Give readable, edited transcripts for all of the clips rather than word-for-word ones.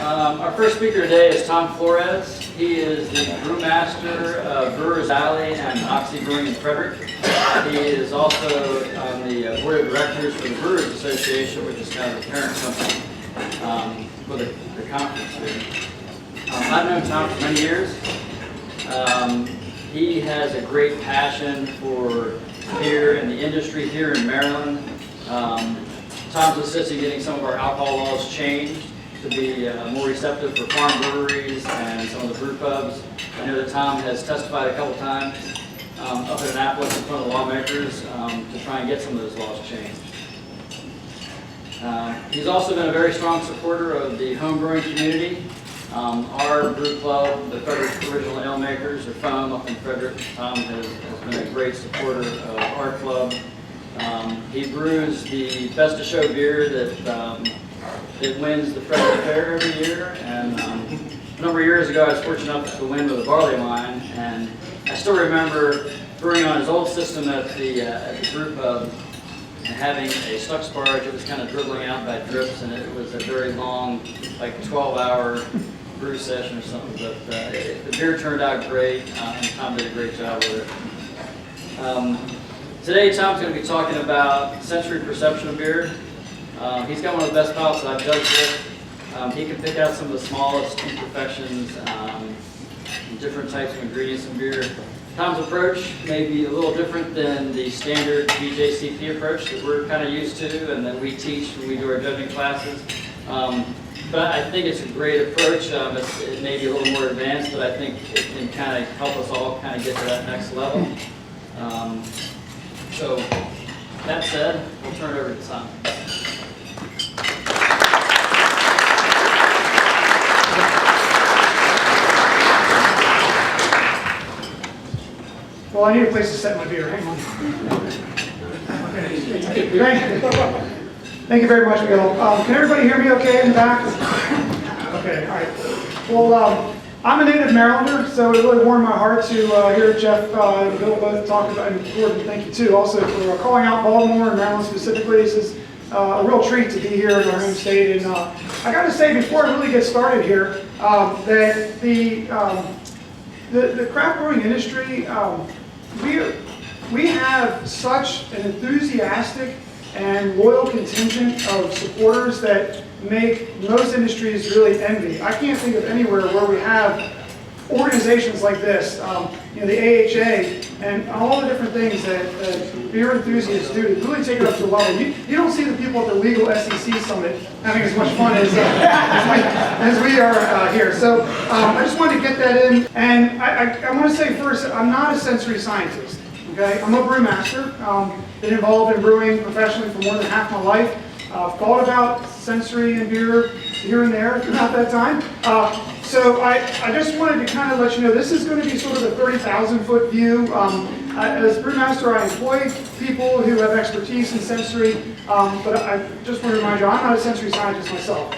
Our first speaker today is Tom Flores. He is the brewmaster of Brewer's Alley and Oxy Brewing in Frederick. He is also on the board of directors for the Brewers Association, which is kind of the parent company for the conference here. I've known Tom for many years. He has a great passion for beer and the industry here in Maryland. Tom's assisted getting some of our alcohol laws changed to be more receptive for farm breweries and some of the brew pubs. I know that Tom has testified a couple times up in Annapolis in front of the lawmakers to try and get some of those laws changed. He's also been a very strong supporter of the home brewing community. Our brew club, the Frederick Original Ale Makers, or FOAM up in Frederick, Tom has been a great supporter of our club. He brews the Best of Show beer that wins the Frederick Fair every year. And a number of years ago, I was fortunate enough to win with a barley wine, and I still remember brewing on his old system at the brew pub and having a stuck sparge. It was kind of dribbling out by drips, and it was a very long, like 12-hour brew session or something. But the beer turned out great, and Tom did a great job with it. Today, Tom's going to be talking about sensory perception of beer. He's got one of the best palates that I've judged with. He can pick out some of the smallest imperfections, different types of ingredients in beer. Tom's approach may be a little different than the standard BJCP approach that we're kind of used to and that we teach when we do our judging classes. But I think it's a great approach. It may be a little more advanced, but I think it can kind of help us all kind of get to that next level. So that said, we'll turn it over to Tom. Well, I need a place to set my beer. Hang on. Okay. Thank you very much, Bill. Can everybody hear me okay in the back? Okay, all right. Well, I'm a native Marylander, so it really warmed my heart to hear Jeff and Bill both talk about, and Gordon, thank you too, also for calling out Baltimore and Maryland specifically. This is a real treat to be here in our home state. And I got to say, before I really get started here, that the craft brewing industry, we have such an enthusiastic and loyal contingent of supporters that make most industries really envy. I can't think of anywhere where we have organizations like this, the AHA, and all the different things that beer enthusiasts do to really take it up to a level. You don't see the people at the legal SEC summit having as much fun as we are here. So I just wanted to get that in. And I want to say first, I'm not a sensory scientist. Okay, I'm a brewmaster. Been involved in brewing professionally for more than half my life. Thought about sensory and beer here and there throughout that time. So I just wanted to kind of let you know this is going to be sort of a 30,000-foot view. As brewmaster, I employ people who have expertise in sensory, but I just want to remind you, I'm not a sensory scientist myself.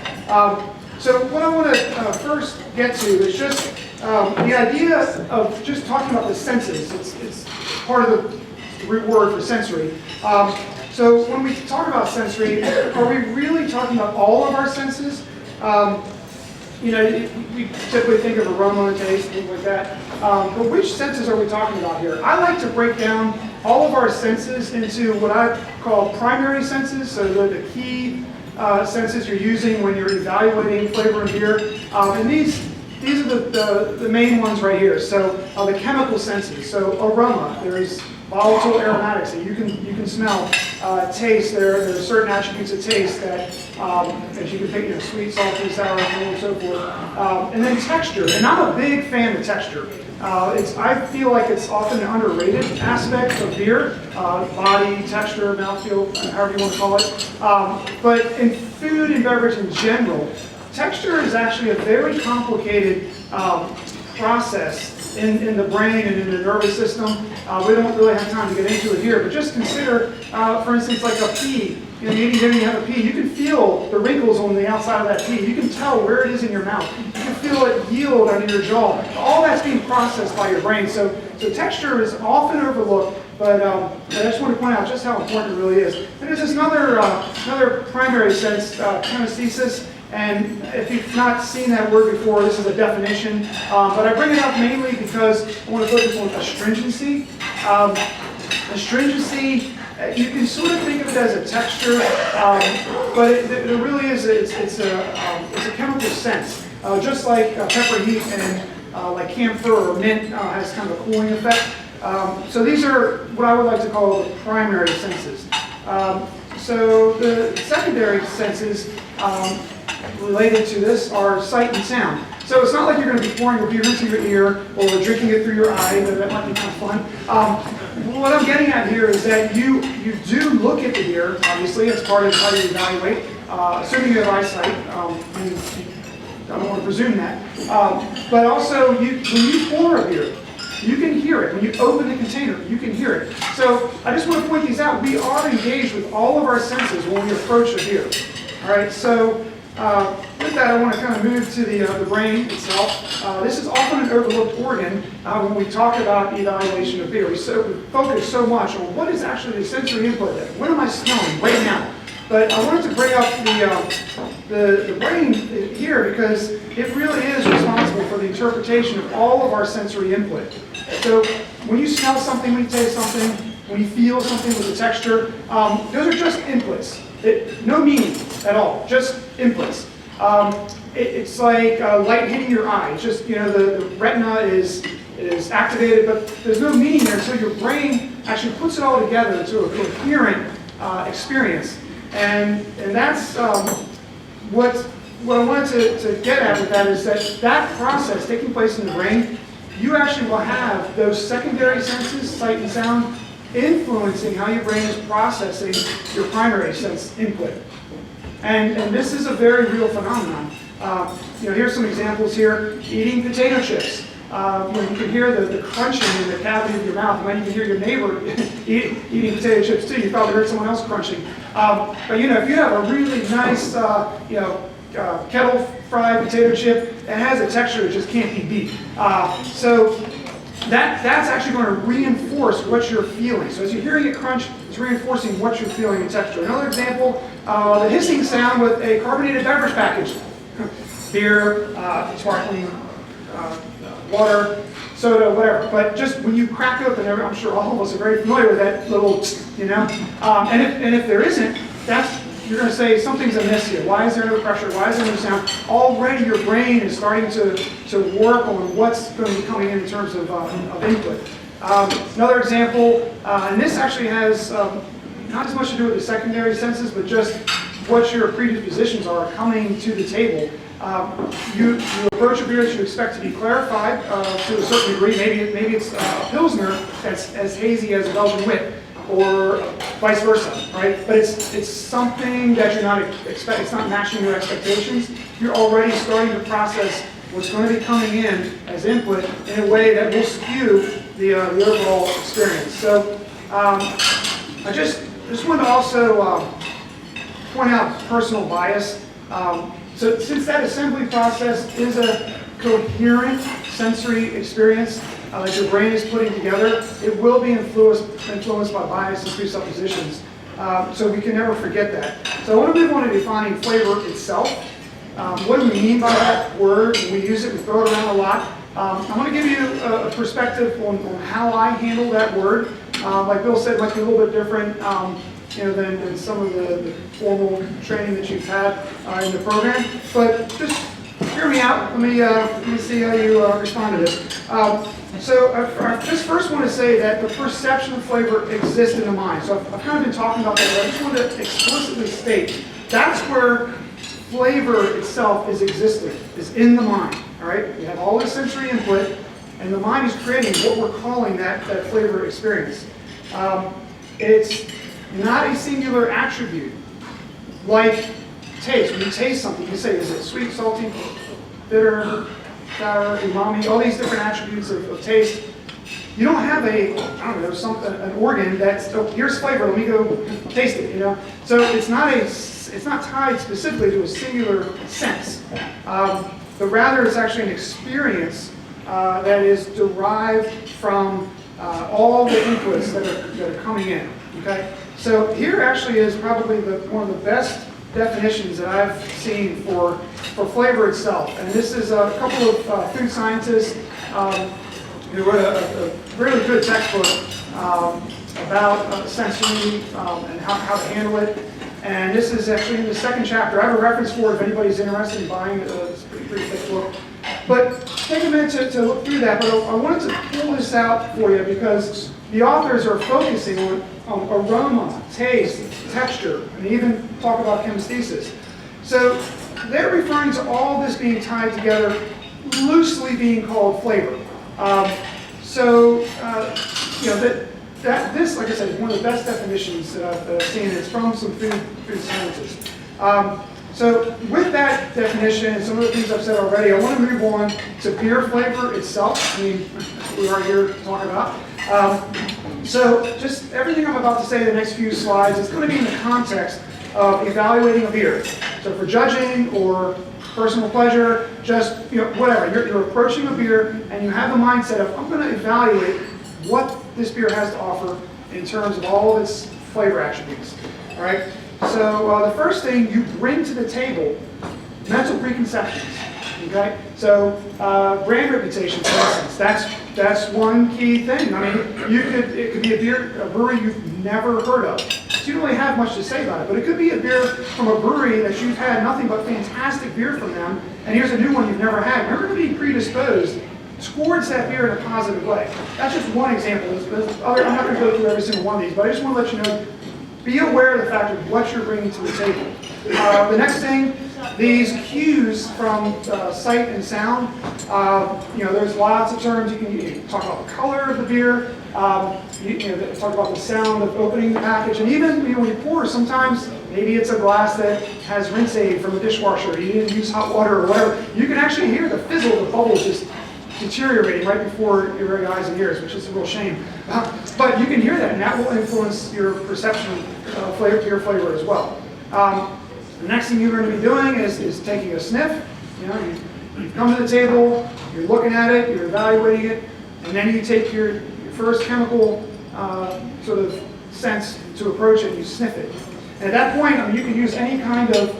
So what I want to first get to is just the idea of just talking about the senses. It's part of the root word for sensory. So when we talk about sensory, are we really talking about all of our senses? We typically think of aroma and taste, things like that. But which senses are we talking about here? I like to break down all of our senses into what I call primary senses. So they're the key senses you're using when you're evaluating flavor in beer. And these are the main ones right here. So the chemical senses. So aroma, there's volatile aromatics that you can smell. Taste, there are certain attributes of taste that you can pick, sweet, salty, sour, and so forth. And then texture, and I'm a big fan of texture. I feel like it's often an underrated aspect of beer, body, texture, mouthfeel, however you want to call it. But in food and beverage in general, texture is actually a very complicated process in the brain and in the nervous system. We don't really have time to get into it here, but just consider, for instance, like a pea. Maybe when you have a pea, you can feel the wrinkles on the outside of that pea. You can tell where it is in your mouth. You can feel it yield under your jaw. All that's being processed by your brain. So texture is often overlooked, but I just want to point out just how important it really is. And there's this another primary sense, kinesthesis. And if you've not seen that word before, this is a definition. But I bring it up mainly because I want to focus on astringency. Astringency, you can sort of think of it as a texture, but it really is, it's a chemical sense. Just like pepper heat and like camphor or mint has kind of a cooling effect. So these are what I would like to call the primary senses. So the secondary senses related to this are sight and sound. So it's not like you're going to be pouring a beer into your ear or drinking it through your eye, though that might be kind of fun. What I'm getting at here is that you do look at the beer, obviously, as part of how you evaluate, assuming you have eyesight. I don't want to presume that. But also, when you pour a beer, you can hear it. When you open the container, you can hear it. So I just want to point these out. We are engaged with all of our senses when we approach a beer. All right, so with that, I want to kind of move to the brain itself. This is often an overlooked organ when we talk about evaluation of beer. We focus so much on what is actually the sensory input. What am I smelling right now? But I wanted to bring up the brain here because it really is responsible for the interpretation of all of our sensory input. So when you smell something, when you taste something, when you feel something with the texture, those are just inputs. No meaning at all, just inputs. It's like light hitting your eye. It's just, the retina is activated, but there's no meaning there until your brain actually puts it all together into a coherent experience. And that's what I wanted to get at with that is that process taking place in the brain, you actually will have those secondary senses, sight and sound, influencing how your brain is processing your primary sense input. And this is a very real phenomenon. Here's some examples here. Eating potato chips. You can hear the crunching in the cavity of your mouth. You might even hear your neighbor eating potato chips too. You probably heard someone else crunching. But if you have a really nice, kettle fried potato chip, it has a texture that just can't be beat. So that's actually going to reinforce what you're feeling. So as you're hearing it crunch, it's reinforcing what you're feeling in texture. Another example, the hissing sound with a carbonated beverage package. Beer, sparkling water, soda, whatever. But just when you crack open, I'm sure all of us are very familiar with that little, and if there isn't, you're going to say something's amiss here. Why is there no pressure? Why is there no sound? Already your brain is starting to work on what's going to be coming in terms of input. Another example, and this actually has not as much to do with the secondary senses, but just what your predispositions are coming to the table. You approach a beer that you expect to be clarified to a certain degree. Maybe it's a Pilsner that's as hazy as a Belgian wit, or vice versa, right? But it's something that you're not it's not matching your expectations. You're already starting to process what's going to be coming in as input in a way that will skew the overall experience. So I just wanted to also point out personal bias. So since that assembly process is a coherent sensory experience that your brain is putting together, it will be influenced by bias and presuppositions. So we can never forget that. So I want to move on to defining flavor itself. What do we mean by that word? We use it, we throw it around a lot. I want to give you a perspective on how I handle that word. Like Bill said, it might be a little bit different than some of the formal training that you've had in the program. But just hear me out. Let me see how you respond to this. So I just first want to say that the perception of flavor exists in the mind. So I've kind of been talking about that, but I just want to explicitly state that's where flavor itself is existing, is in the mind. All right, we have all this sensory input, and the mind is creating what we're calling that flavor experience. It's not a singular attribute like taste. When you taste something, you say, is it sweet, salty, bitter, sour, umami, all these different attributes of taste. You don't have an organ that's, oh, here's flavor, let me go taste it, So it's not tied specifically to a singular sense, but rather it's actually an experience that is derived from all the inputs that are coming in, okay? So here actually is probably one of the best definitions that I've seen for flavor itself. And this is a couple of food scientists who wrote a really good textbook about sensory and how to handle it. And this is actually in the second chapter. I have a reference for it if anybody's interested in buying it. It's a pretty thick book. But take a minute to look through that. But I wanted to pull this out for you because the authors are focusing on aroma, taste, texture, and even talk about chemostasis. So they're referring to all this being tied together, loosely being called flavor. This, like I said, is one of the best definitions that I've seen. It's from some food scientists. So with that definition and some of the things I've said already, I want to move on to beer flavor itself. I mean, that's what we are here to talk about. So just everything I'm about to say in the next few slides is going to be in the context of evaluating a beer. So for judging or personal pleasure, just whatever. You're approaching a beer and you have the mindset of, I'm going to evaluate what this beer has to offer in terms of all of its flavor attributes. All right. So the first thing you bring to the table, mental preconceptions. Okay. So brand reputation, for instance, that's one key thing. I mean, it could be a brewery you've never heard of. So you don't really have much to say about it, but it could be a beer from a brewery that you've had nothing but fantastic beer from them, and here's a new one you've never had. You're going to be predisposed towards that beer in a positive way. That's just one example. I'm not going to go through every single one of these, but I just want to let you know, be aware of the fact of what you're bringing to the table. The next thing, these cues from sight and sound. There's lots of terms. You can talk about the color of the beer. Talk about the sound of opening the package, and even when you pour, sometimes maybe it's a glass that has rinse aid from a dishwasher. You didn't use hot water or whatever. You can actually hear the fizzle of the bubbles just deteriorating right before your very eyes and ears, which is a real shame. But you can hear that, and that will influence your perception of beer flavor as well. The next thing you're going to be doing is taking a sniff. You come to the table, you're looking at it, you're evaluating it, and then you take your first chemical sort of sense to approach it, and you sniff it. And at that point, you can use any kind of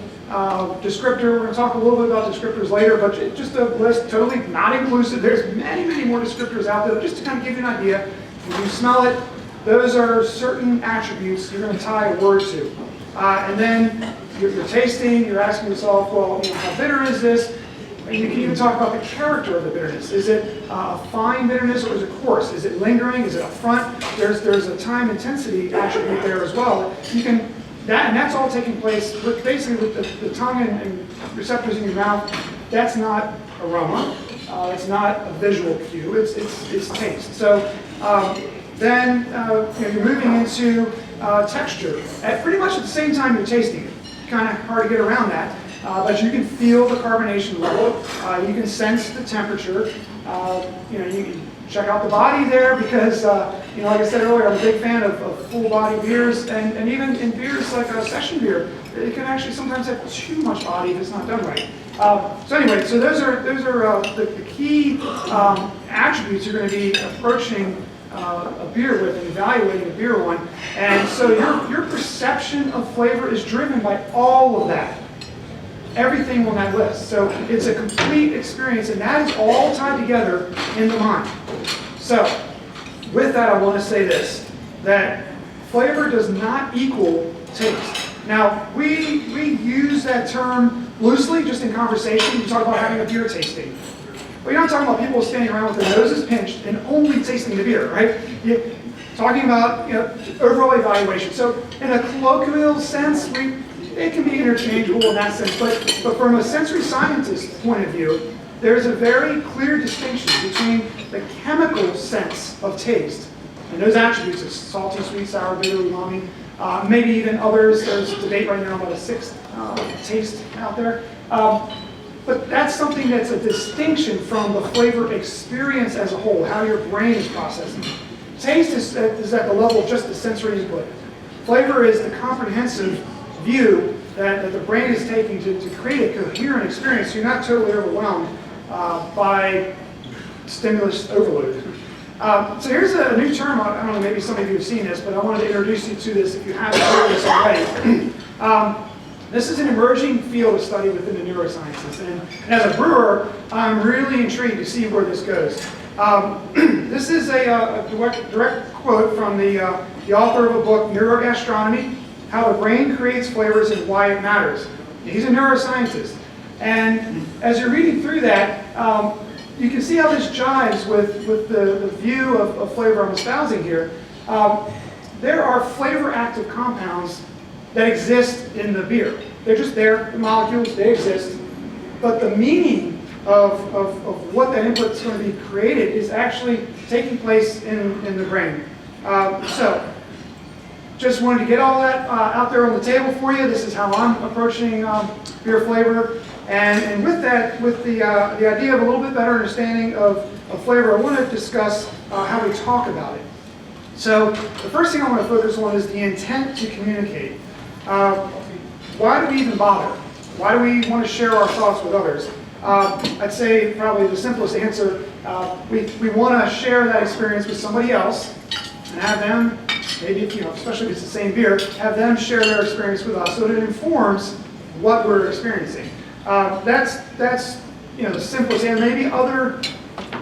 descriptor. We're going to talk a little bit about descriptors later, but just a list, totally not inclusive. There's many, many more descriptors out there, just to kind of give you an idea. When you smell it, those are certain attributes you're going to tie a word to. And then you're tasting, you're asking yourself, well, how bitter is this? And you can even talk about the character of the bitterness. Is it a fine bitterness or is it coarse? Is it lingering? Is it upfront? There's a time intensity attribute there as well. And that's all taking place with the tongue and receptors in your mouth. That's not aroma. It's not a visual cue. It's taste. So then you're moving into texture. Pretty much at the same time you're tasting it. Kind of hard to get around that. But you can feel the carbonation level. You can sense the temperature. You can check out the body there because, like I said earlier, I'm a big fan of full body beers, and even in beers like a session beer, it can actually sometimes have too much body if it's not done right. So anyway, so those are the key attributes you're going to be approaching a beer with and evaluating a beer on. And so your perception of flavor is driven by all of that. Everything on that list. So it's a complete experience, and that is all tied together in the mind. So with that, I want to say this, that flavor does not equal taste. Now, we use that term loosely just in conversation. You talk about having a beer tasting. But you're not talking about people standing around with their noses pinched and only tasting the beer, right? You're talking about overall evaluation. So in a colloquial sense, it can be interchangeable in that sense, but from a sensory scientist point of view, there's a very clear distinction between the chemical sense of taste and those attributes of salty, sweet, sour, bitter, umami, maybe even others. There's a debate right now about a sixth taste out there. But that's something that's a distinction from the flavor experience as a whole, how your brain is processing. Taste is at the level of just the sensory input. Flavor is the comprehensive view that the brain is taking to create a coherent experience so you're not totally overwhelmed by stimulus overload. So here's a new term. I don't know, maybe some of you have seen this, but I wanted to introduce you to this if you haven't heard this already. This is an emerging field of study within the neurosciences, and as a brewer, I'm really intrigued to see where this goes. This is a direct quote from the author of a book, Neurogastronomy, How the Brain Creates Flavors and Why It Matters. He's a neuroscientist. And as you're reading through that, you can see how this jives with the view of flavor I'm espousing here. There are flavor-active compounds that exist in the beer. They're just there, the molecules, they exist. But the meaning of what that input is going to be created is actually taking place in the brain. So, just wanted to get all that out there on the table for you. This is how I'm approaching beer flavor. And with that, with the idea of a little bit better understanding of flavor, I want to discuss how we talk about it. So the first thing I want to focus on is the intent to communicate. Why do we even bother? Why do we want to share our thoughts with others? I'd say probably the simplest answer, we want to share that experience with somebody else and have them, maybe especially if it's the same beer, have them share their experience with us so that it informs what we're experiencing. That's the simplest, and maybe other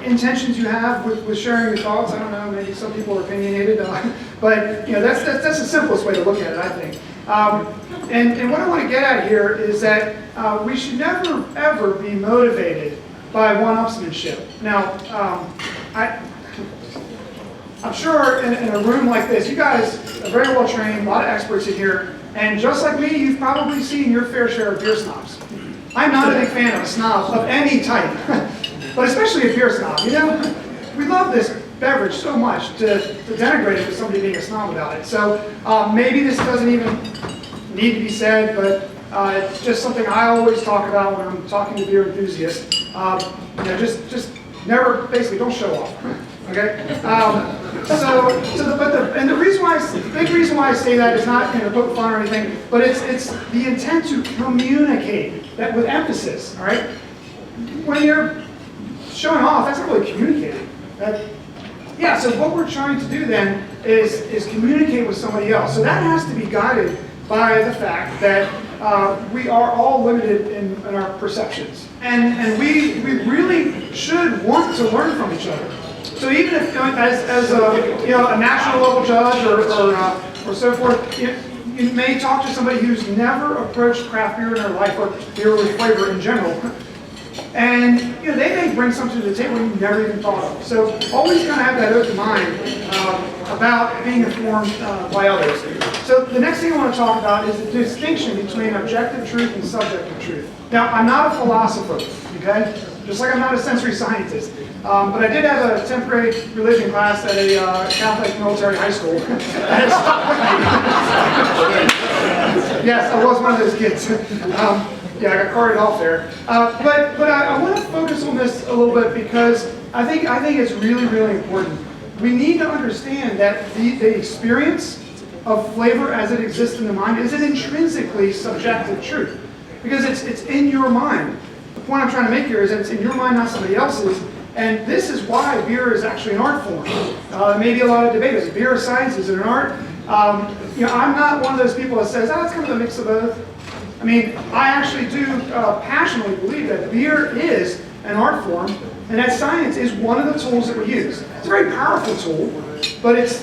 intentions you have with sharing your thoughts. I don't know, maybe some people are opinionated, but that's the simplest way to look at it, I think. And what I want to get at here is that we should never ever be motivated by one-upsmanship. Now, I'm sure in a room like this, you guys are very well trained, a lot of experts in here, and just like me, you've probably seen your fair share of beer snobs. I'm not a big fan of snobs of any type, but especially a beer snob. We love this beverage so much to denigrate it with somebody being a snob about it. So maybe this doesn't even need to be said, but it's just something I always talk about when I'm talking to beer enthusiasts. Just never, basically, don't show off. Okay. The reason why, the big reason why I say that is not poke fun or anything, but it's the intent to communicate that with emphasis. All right. When you're showing off, that's not really communicating. Yeah. So what we're trying to do then is communicate with somebody else. So that has to be guided by the fact that we are all limited in our perceptions, and we really should want to learn from each other. So even if, as a national level judge or so forth, you may talk to somebody who's never approached craft beer in their life or beer with flavor in general, and they may bring something to the table you never even thought of. So always kind of have that open mind about being informed by others. So the next thing I want to talk about is the distinction between objective truth and subjective truth. Now, I'm not a philosopher, okay? Just like I'm not a sensory scientist. But I did have a 10th grade religion class at a Catholic military high school. And it stuck with me. Yes, I was one of those kids. Yeah, I got carted off there. But I want to focus on this a little bit because I think it's really, really important. We need to understand that the experience of flavor as it exists in the mind is an intrinsically subjective truth. Because it's in your mind. The point I'm trying to make here is that it's in your mind, not somebody else's. And this is why beer is actually an art form. Maybe a lot of debate is beer is science, is it an art? I'm not one of those people that says, it's kind of a mix of both. I mean, I actually do passionately believe that beer is an art form, and that science is one of the tools that we use. It's a very powerful tool, but it's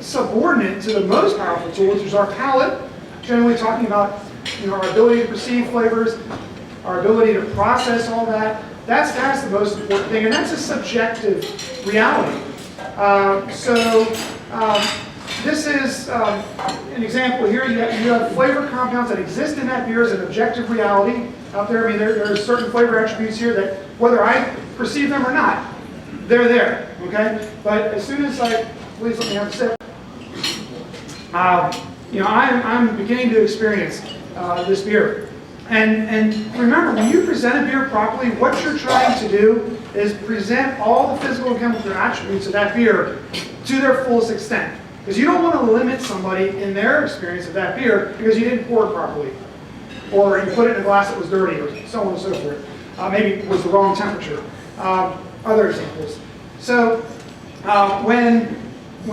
subordinate to the most powerful tool, which is our palate, generally talking about our ability to perceive flavors, our ability to process all that. That's the most important thing, and that's a subjective reality. This is an example here. You have flavor compounds that exist in that beer as an objective reality out there. I mean, there are certain flavor attributes here that, whether I perceive them or not, they're there. Okay, but as soon as please let me have a sip. I'm beginning to experience this beer. And remember, when you present a beer properly, what you're trying to do is present all the physical and chemical attributes of that beer to their fullest extent. Because you don't want to limit somebody in their experience of that beer because you didn't pour it properly. Or you put it in a glass that was dirty, or so on and so forth. Maybe it was the wrong temperature. Other examples. So when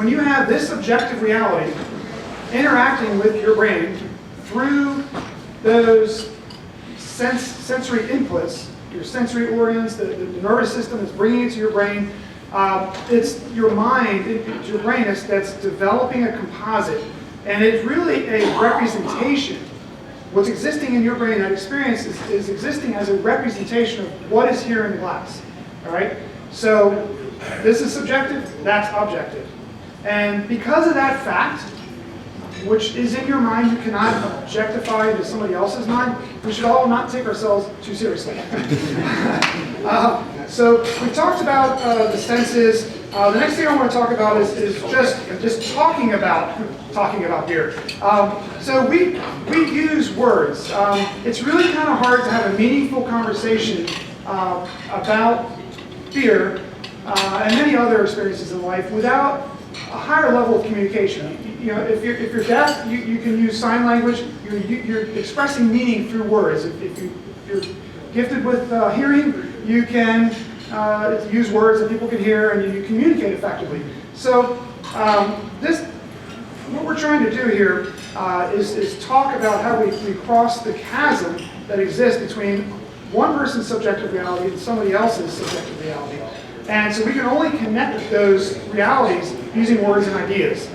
you have this objective reality interacting with your brain through those sensory inputs, your sensory organs, the nervous system is bringing it to your brain. It's your mind, it's your brain that's developing a composite, and it's really a representation. What's existing in your brain, that experience, is existing as a representation of what is here in the glass. All right? So this is subjective, that's objective. And because of that fact, which is in your mind, you cannot objectify to somebody else's mind, we should all not take ourselves too seriously. So we talked about the senses. The next thing I want to talk about is just talking about beer. So we use words. It's really kind of hard to have a meaningful conversation about beer and many other experiences in life without a higher level of communication. You know, if you're deaf, you can use sign language. You're expressing meaning through words. If you're gifted with hearing, you can use words that people can hear, and you communicate effectively. So what we're trying to do here is talk about how we cross the chasm that exists between one person's subjective reality and somebody else's subjective reality. And so we can only connect those realities using words and ideas.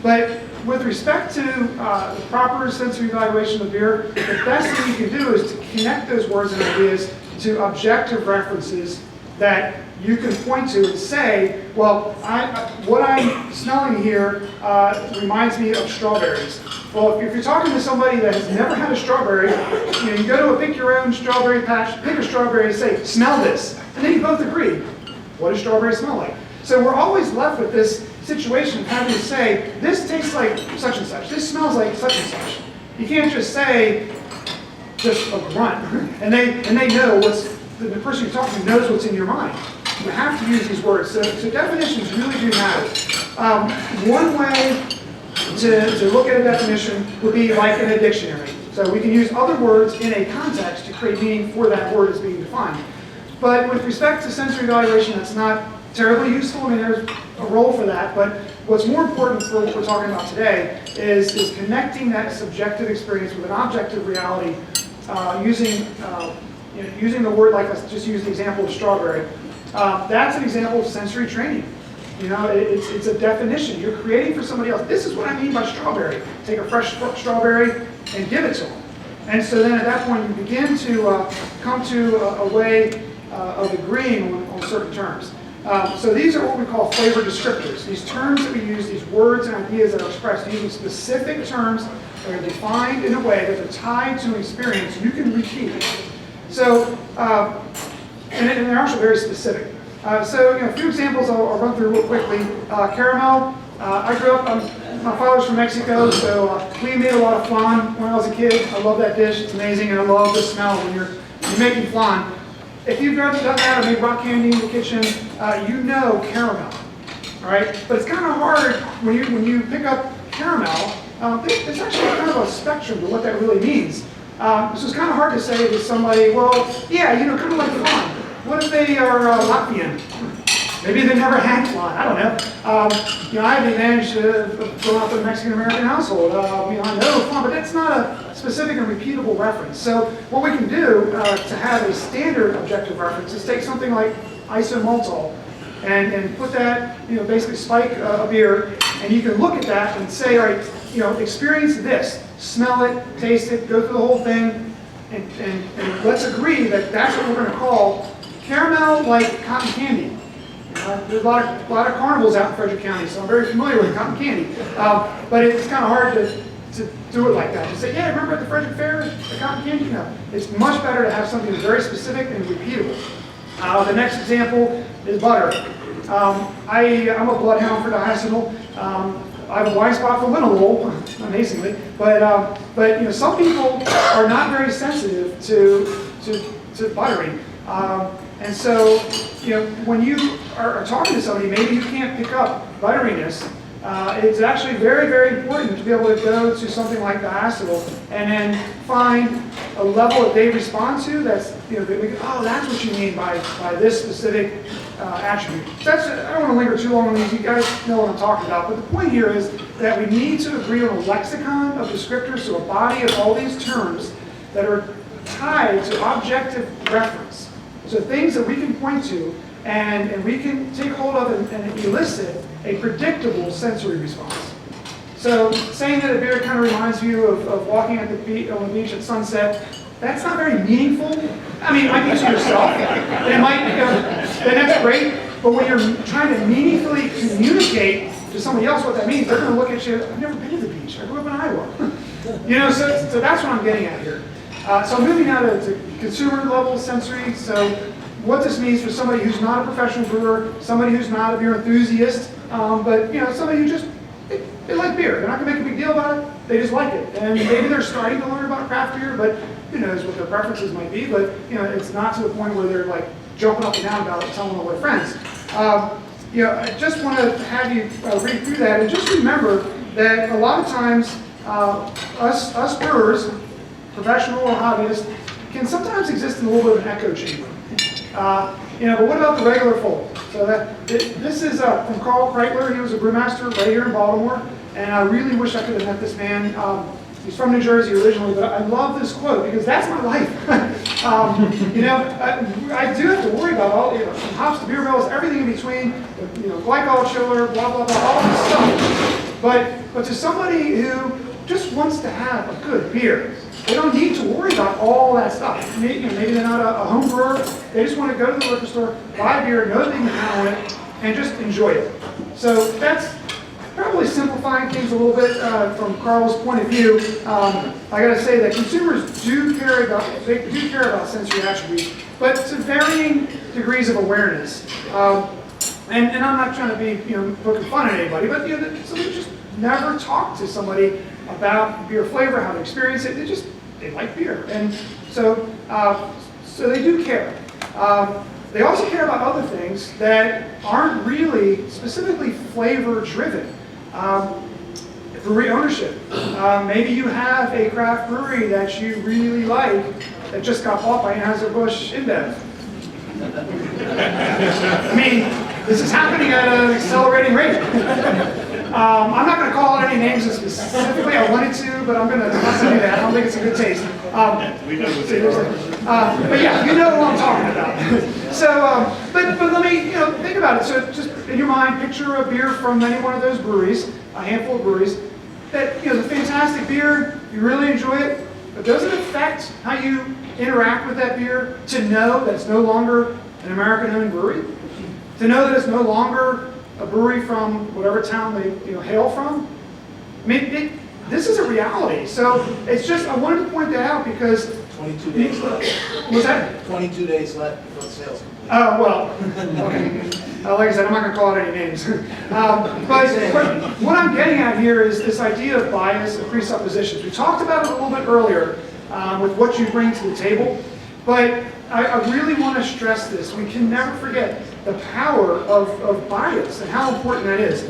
But with respect to the proper sensory evaluation of beer, the best thing you can do is to connect those words and ideas to objective references that you can point to and say, well, what I'm smelling here reminds me of strawberries. Well, if you're talking to somebody that has never had a strawberry, you go to a pick your own strawberry patch, pick a strawberry and say, smell this. And then you both agree, what does strawberry smell like? So we're always left with this situation of having to say, this tastes like such and such, this smells like such and such. You can't just say, just a grunt, and they know the person you're talking to knows what's in your mind. You have to use these words. So definitions really do matter. One way to look at a definition would be like in a dictionary. So we can use other words in a context to create meaning for that word as being defined. But with respect to sensory evaluation, that's not terribly useful. I mean, there's a role for that. But what's more important for what we're talking about today is connecting that subjective experience with an objective reality using the word, like let's just use the example of strawberry. That's an example of sensory training. You know, it's a definition. You're creating for somebody else. This is what I mean by strawberry. Take a fresh strawberry and give it to them. And so then at that point, you begin to come to a way of agreeing on certain terms. So these are what we call flavor descriptors. These terms that we use, these words and ideas that are expressed using specific terms that are defined in a way that are tied to an experience you can repeat. So, and they're also very specific. So, a few examples I'll run through real quickly. Caramel. I grew up, my father's from Mexico, so we made a lot of flan when I was a kid. I love that dish, it's amazing, and I love the smell when you're making flan. If you've ever done that or made rock candy in the kitchen, you know caramel, all right? But it's kind of hard when you pick up caramel. There's actually kind of a spectrum to what that really means. So it's kind of hard to say to somebody, well, yeah, kind of like flan. What if they are Latvian? Maybe they never had flan. I don't know. I have the advantage of growing up in a Mexican-American household. I know flan, but that's not a specific and repeatable reference. So what we can do to have a standard objective reference is take something like isomaltol and put that, basically spike a beer, and you can look at that and say, all right, experience this, smell it, taste it, go through the whole thing, and let's agree that that's what we're going to call caramel like cotton candy. There's a lot of carnivals out in Frederick County, so I'm very familiar with cotton candy. But it's kind of hard to do it like that. To say, yeah, remember at the Frederick Fair, the cotton candy? No. It's much better to have something very specific and repeatable. The next example is butter. I'm a bloodhound for diacetyl. I have a blind spot for linalool, amazingly. But some people are not very sensitive to buttering. And so, when you are talking to somebody, maybe you can't pick up butteriness. It's actually very, very important to be able to go to something like diacetyl and then find a level that they respond to that's, that we go, oh, that's what you mean by this specific attribute. So I don't want to linger too long on these. You guys know what I'm talking about. But the point here is that we need to agree on a lexicon of descriptors, so a body of all these terms that are tied to objective reference. So things that we can point to and we can take hold of and elicit a predictable sensory response. So saying that a beer kind of reminds you of walking at the beach, on the beach at sunset, that's not very meaningful. I mean, it might be to yourself, and it might, then that's great, but when you're trying to meaningfully communicate to somebody else what that means, they're going to look at you, I've never been to the beach, I grew up in Iowa. So that's what I'm getting at here. So moving now to consumer level sensory, so what this means for somebody who's not a professional brewer, somebody who's not a beer enthusiast, but somebody who just, they like beer. They're not going to make a big deal about it. They just like it. And maybe they're starting to learn about craft beer, but who knows what their preferences might be. But it's not to the point where they're like jumping up and down about it, telling all their friends. I just want to have you read through that and just remember that a lot of times us brewers, professional or hobbyist, can sometimes exist in a little bit of an echo chamber. But what about the regular folk? So this is from Carl Kreitler. He was a brewmaster right here in Baltimore, and I really wish I could have met this man. He's from New Jersey originally, but I love this quote because that's my life. I do have to worry about all, from hops to beer bells, everything in between, glycol chiller, blah, blah, blah, all this stuff. But to somebody who just wants to have a good beer, they don't need to worry about all that stuff. Maybe they're not a home brewer. They just want to go to the liquor store, buy a beer, know they can handle it, and just enjoy it. So that's probably simplifying things a little bit from Carl's point of view. I got to say that consumers do care about sensory attributes, but to varying degrees of awareness. And I'm not trying to be poking fun at anybody, but somebody just never talked to somebody about beer flavor, how to experience it. They like beer, and so they do care. They also care about other things that aren't really specifically flavor driven. Brewery ownership. Maybe you have a craft brewery that you really like that just got bought by Anheuser-Busch InBev. I mean, this is happening at an accelerating rate. I'm not going to call out any names specifically. I wanted to, but I'm not going to do that. I don't think it's a good taste. But yeah, you know what I'm talking about. So, but let me think about it. So just in your mind, picture a beer from any one of those breweries, a handful of breweries. That the fantastic beer, you really enjoy it, but does it affect how you interact with that beer? To know that it's no longer an American-owned brewery, to know that it's no longer a brewery from whatever town they hail from. I mean, this is a reality. So it's just, I wanted to point that out because 22 days left. Was that? 22 days left before the sales complete. Oh, well, okay. Like I said, I'm not going to call out any names. But what I'm getting at here is this idea of bias and presuppositions. We talked about it a little bit earlier with what you bring to the table, but I really want to stress this. We can never forget the power of bias and how important that is.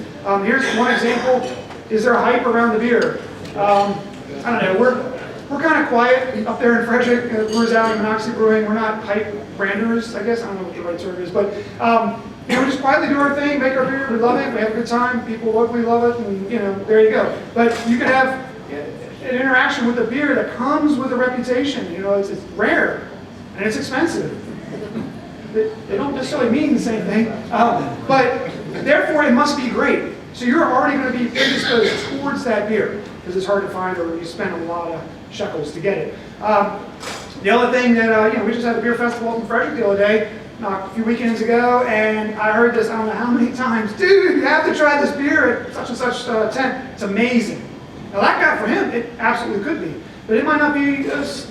Here's one example. Is there a hype around the beer? I don't know. We're kind of quiet up there in Frederick. Brewers out in Monocacy Brewing. We're not hype branders, I guess. I don't know what the right term is, but we just quietly do our thing, make our beer. We love it. We have a good time. People locally love it, and there you go. But you can have an interaction with a beer that comes with a reputation. It's rare and it's expensive. They don't necessarily mean the same thing, but therefore it must be great. So you're already going to be predisposed towards that beer because it's hard to find or you spend a lot of shekels to get it. The other thing that, we just had a beer festival up in Frederick the other day, a few weekends ago, and I heard this, I don't know how many times, dude, you have to try this beer at such and such tent. It's amazing. Now that guy, for him, it absolutely could be. But it might not be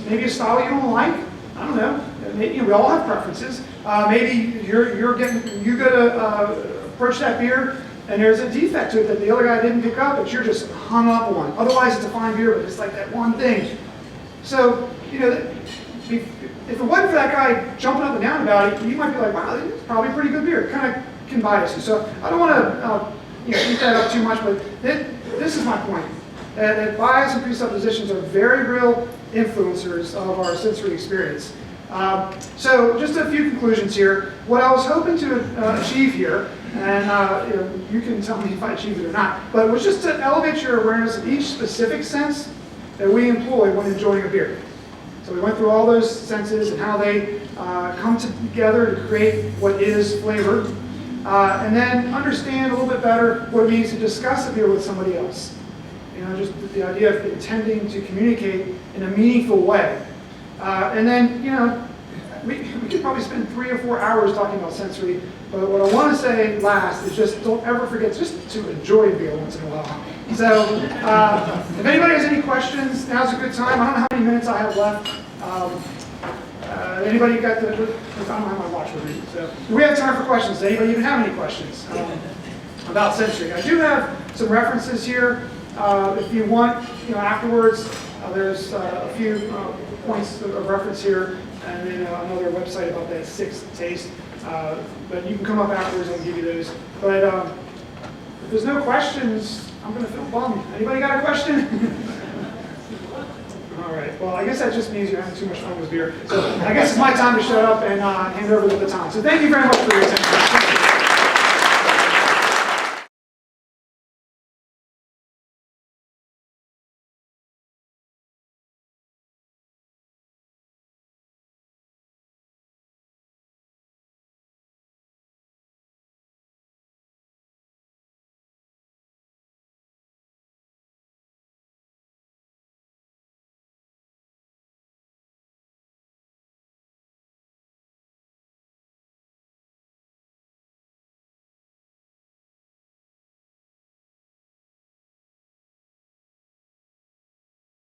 maybe a style you don't like. I don't know. Maybe, we all have preferences. Maybe you go to approach that beer and there's a defect to it that the other guy didn't pick up, but you're just hung up on. Otherwise, it's a fine beer, but it's like that one thing. So, if it wasn't for that guy jumping up and down about it, you might be like, wow, it's probably a pretty good beer. It kind of can bias you. So I don't want to eat that up too much, but this is my point. That bias and presuppositions are very real influencers of our sensory experience. So just a few conclusions here. What I was hoping to achieve here And you can tell me if I achieved it or not. But it was just to elevate your awareness of each specific sense that we employ when enjoying a beer. So we went through all those senses and how they come together to create what is flavor. And then understand a little bit better what it means to discuss a beer with somebody else. Just the idea of intending to communicate in a meaningful way. And then, we could probably spend 3 or 4 hours talking about sensory, but what I want to say last is just don't ever forget just to enjoy beer once in a while. So, if anybody has any questions, now's a good time. I don't know how many minutes I have left. Anybody got I don't have my watch with me. So, do we have time for questions? Does anybody even have any questions about sensory? I do have some references here. If you want, afterwards, there's a few points of reference here, and then another website about that sixth taste. But you can come up afterwards, I'll give you those. But if there's no questions, I'm going to feel bummed. Anybody got a question? All right. Well, I guess that just means you're having too much fun with beer. So I guess it's my time to shut up and hand over the baton. So thank you very much for your attention.